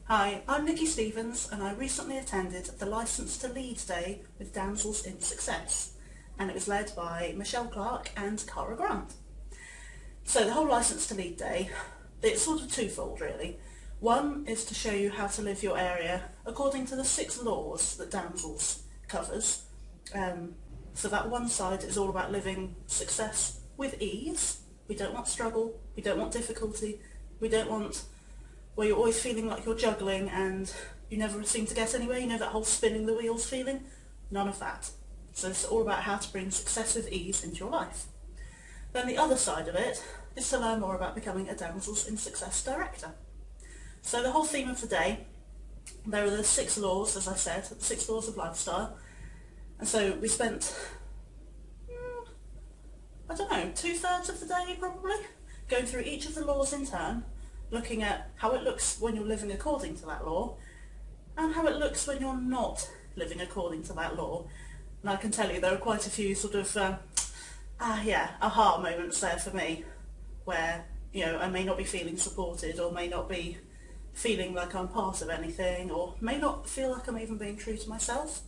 Hi, I'm Nikki Stevens and I recently attended the Licence to Lead Day with Damsels in Success, and it was led by Michelle Clark and Cara Grant. So the whole Licence to Lead Day, it's sort of twofold really. One is to show you how to live your area according to the 6 laws that Damsels covers. So that one side is all about living success with ease. We don't want struggle, we don't want difficulty, we don't want where you're always feeling like you're juggling and you never seem to get anywhere, you know, that whole spinning the wheels feeling? None of that. So it's all about how to bring success with ease into your life. Then the other side of it is to learn more about becoming a Damsels in Success Director. So the whole theme of the day, there are the 6 laws, as I said, 6 laws of lifestyle. And so we spent, I don't know, 2/3 of the day probably, going through each of the laws in turn, looking at how it looks when you're living according to that law and how it looks when you're not living according to that law. And I can tell you there are quite a few sort of aha moments there for me where, you know, I may not be feeling supported or may not be feeling like I'm part of anything or may not feel like I'm even being true to myself.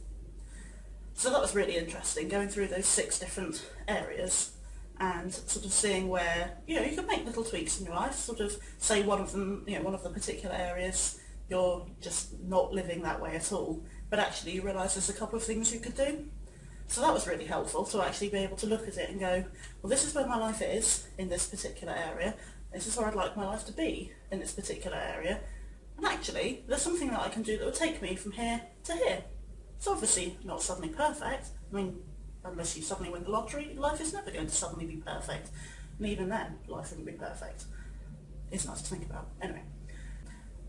So that was really interesting, going through those 6 different areas and sort of seeing where, you know, you can make little tweaks in your life, sort of say one of them, you know, one of the particular areas you're just not living that way at all, but actually you realise there's a couple of things you could do. So that was really helpful to actually be able to look at it and go, well, this is where my life is in this particular area, this is where I'd like my life to be in this particular area, and actually there's something that I can do that will take me from here to here. It's obviously not suddenly perfect. I mean, unless you suddenly win the lottery, life is never going to suddenly be perfect. And even then, life wouldn't be perfect. It's nice to think about. Anyway.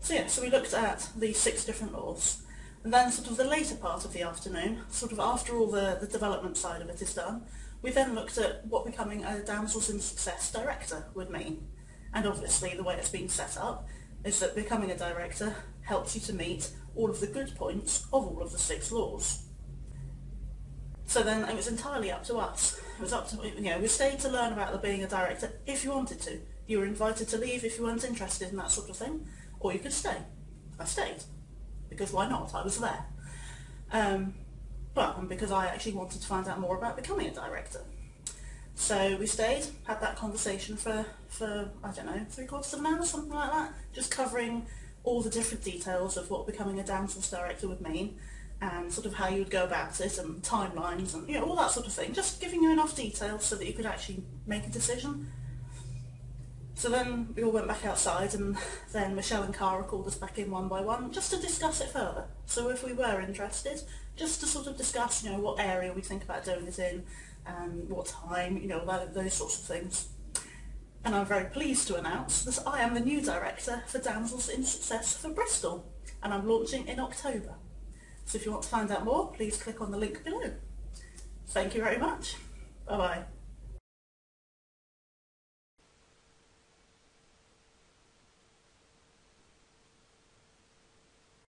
So yeah, so we looked at these 6 different laws. And then sort of the later part of the afternoon, sort of after all the development side of it is done, we then looked at what becoming a Damsels in Success Director would mean. And obviously the way it's been set up is that becoming a director helps you to meet all of the good points of all of the 6 laws. So then it was entirely up to us. It was up to, you know, we stayed to learn about being a director if you wanted to. You were invited to leave if you weren't interested in that sort of thing, or you could stay. I stayed, because why not? I was there. And because I actually wanted to find out more about becoming a director. So we stayed, had that conversation for I don't know, 3/4 of an hour, something like that, just covering all the different details of what becoming a Damsels Director would mean, and sort of how you would go about it, and timelines, and, you know, all that sort of thing, just giving you enough details so that you could actually make a decision. So then we all went back outside, and then Michelle and Cara called us back in one by one, just to discuss it further. So if we were interested, just to sort of discuss, you know, what area we think about doing it in, and what time, you know, those sorts of things. And I'm very pleased to announce that I am the new director for Damsels in Success for Bristol, and I'm launching in October. So if you want to find out more, please click on the link below. Thank you very much. Bye bye.